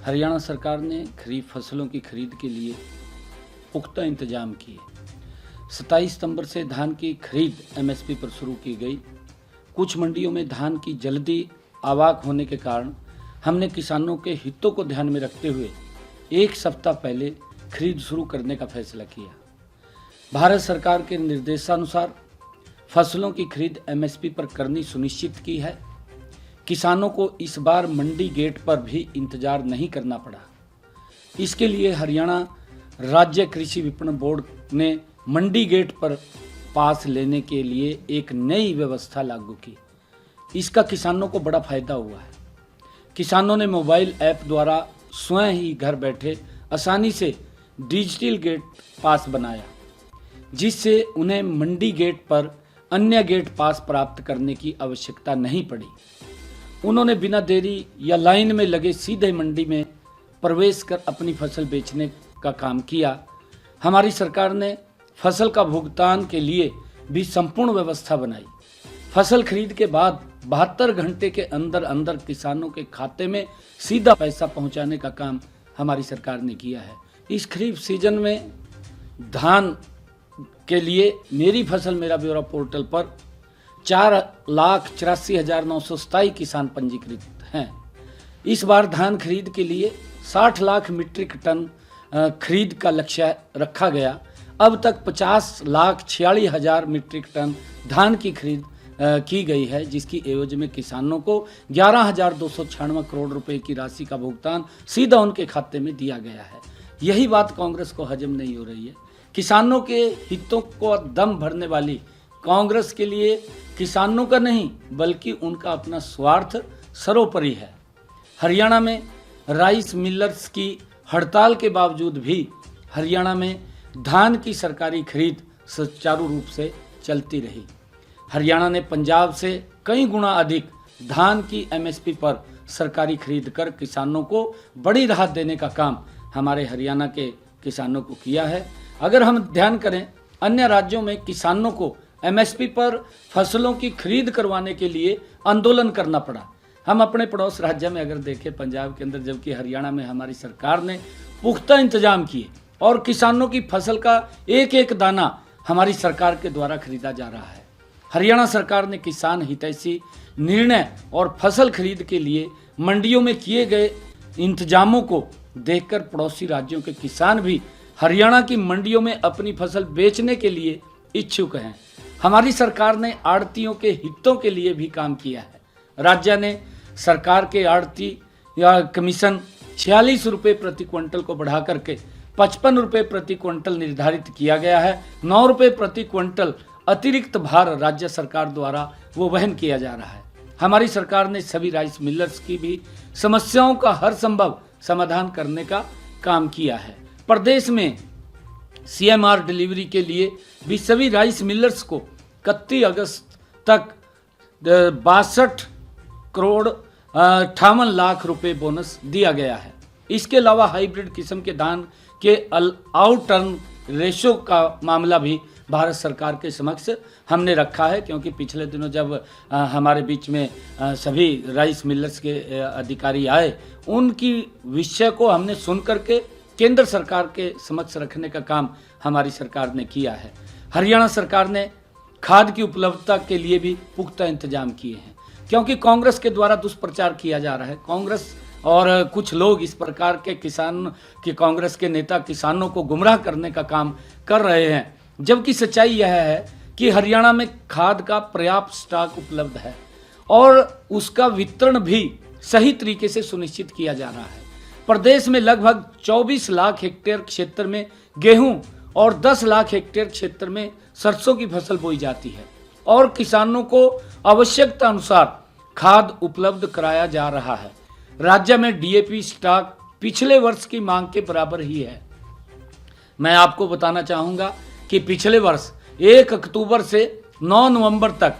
हरियाणा सरकार ने खरीफ फसलों की खरीद के लिए पुख्ता इंतजाम किए। 27 सितंबर से धान की खरीद एमएसपी पर शुरू की गई। कुछ मंडियों में धान की जल्दी आवाक होने के कारण हमने किसानों के हितों को ध्यान में रखते हुए एक सप्ताह पहले खरीद शुरू करने का फैसला किया। भारत सरकार के निर्देशानुसार फसलों की खरीद एमएसपी पर करनी सुनिश्चित की है। किसानों को इस बार मंडी गेट पर भी इंतजार नहीं करना पड़ा। इसके लिए हरियाणा राज्य कृषि विपणन बोर्ड ने मंडी गेट पर पास लेने के लिए एक नई व्यवस्था लागू की। इसका किसानों को बड़ा फायदा हुआ है। किसानों ने मोबाइल ऐप द्वारा स्वयं ही घर बैठे आसानी से डिजिटल गेट पास बनाया, जिससे उन्हें मंडी गेट पर अन्य गेट पास प्राप्त करने की आवश्यकता नहीं पड़ी। उन्होंने बिना देरी या लाइन में लगे सीधे मंडी में प्रवेश कर अपनी फसल बेचने का काम किया। हमारी सरकार ने फसल का भुगतान के लिए भी संपूर्ण व्यवस्था बनाई। फसल खरीद के बाद 72 घंटे के अंदर अंदर किसानों के खाते में सीधा पैसा पहुंचाने का काम हमारी सरकार ने किया है। इस खरीफ सीजन में धान के लिए मेरी फसल मेरा ब्यौरा पोर्टल पर 4,84,927 किसान पंजीकृत हैं। इस बार धान खरीद के लिए 60 लाख मीट्रिक टन खरीद का लक्ष्य रखा गया। अब तक 50,46,000 मीट्रिक टन धान की खरीद की गई है, जिसकी एवज में किसानों को 11,296 करोड़ रुपए की राशि का भुगतान सीधा उनके खाते में दिया गया है। यही बात कांग्रेस को हजम नहीं हो रही है। किसानों के हितों को दम भरने वाली कांग्रेस के लिए किसानों का नहीं बल्कि उनका अपना स्वार्थ सर्वोपरि है। हरियाणा में राइस मिलर्स की हड़ताल के बावजूद भी हरियाणा में धान की सरकारी खरीद सुचारू रूप से चलती रही। हरियाणा ने पंजाब से कई गुना अधिक धान की एमएसपी पर सरकारी खरीद कर किसानों को बड़ी राहत देने का काम हमारे हरियाणा के किसानों को किया है। अगर हम ध्यान करें, अन्य राज्यों में किसानों को एमएसपी पर फसलों की खरीद करवाने के लिए आंदोलन करना पड़ा। हम अपने पड़ोस राज्य में अगर देखें पंजाब के अंदर, जबकि हरियाणा में हमारी सरकार ने पुख्ता इंतजाम किए और किसानों की फसल का एक एक दाना हमारी सरकार के द्वारा खरीदा जा रहा है। हरियाणा सरकार ने किसान हितैषी निर्णय और फसल खरीद के लिए मंडियों में किए गए इंतजामों को देखकर पड़ोसी राज्यों के किसान भी हरियाणा की मंडियों में अपनी फसल बेचने के लिए इच्छुक हैं। हमारी सरकार ने आड़तियों के हितों के लिए भी काम किया है। राज्य ने सरकार के आड़ती या कमीशन 46 रुपये प्रति क्विंटल को बढ़ा करके 55 रुपये प्रति क्विंटल निर्धारित किया गया है। 9 रुपये प्रति क्विंटल अतिरिक्त भार राज्य सरकार द्वारा वो वहन किया जा रहा है। हमारी सरकार ने सभी राइस मिलर्स की भी समस्याओं का हर संभव समाधान करने का काम किया है। प्रदेश में सीएमआर डिलीवरी के लिए भी सभी राइस मिलर्स को 31 अगस्त तक 62 करोड़ 58 लाख रुपए बोनस दिया गया है। इसके अलावा हाइब्रिड किस्म के धान के आउट टर्न रेशो का मामला भी भारत सरकार के समक्ष हमने रखा है, क्योंकि पिछले दिनों जब हमारे बीच में सभी राइस मिलर्स के अधिकारी आए, उनकी विषय को हमने सुन करके केंद्र सरकार के समक्ष रखने का काम हमारी सरकार ने किया है। हरियाणा सरकार ने खाद की उपलब्धता के लिए भी पुख्ता इंतजाम किए हैं, क्योंकि कांग्रेस के द्वारा दुष्प्रचार किया जा रहा है। कांग्रेस और कुछ लोग इस प्रकार के कांग्रेस के नेता किसानों को गुमराह करने का काम कर रहे हैं, जबकि सच्चाई यह है कि हरियाणा में खाद का पर्याप्त स्टॉक उपलब्ध है और उसका वितरण भी सही तरीके से सुनिश्चित किया जा रहा है। प्रदेश में लगभग 24 लाख हेक्टेयर क्षेत्र में गेहूं और 10 लाख हेक्टेयर क्षेत्र में सरसों की फसल बोई जाती है और किसानों को आवश्यकता अनुसार खाद उपलब्ध कराया जा रहा है। राज्य में डीएपी स्टॉक पिछले वर्ष की मांग के बराबर ही है। मैं आपको बताना चाहूंगा कि पिछले वर्ष 1 अक्टूबर से 9 नवंबर तक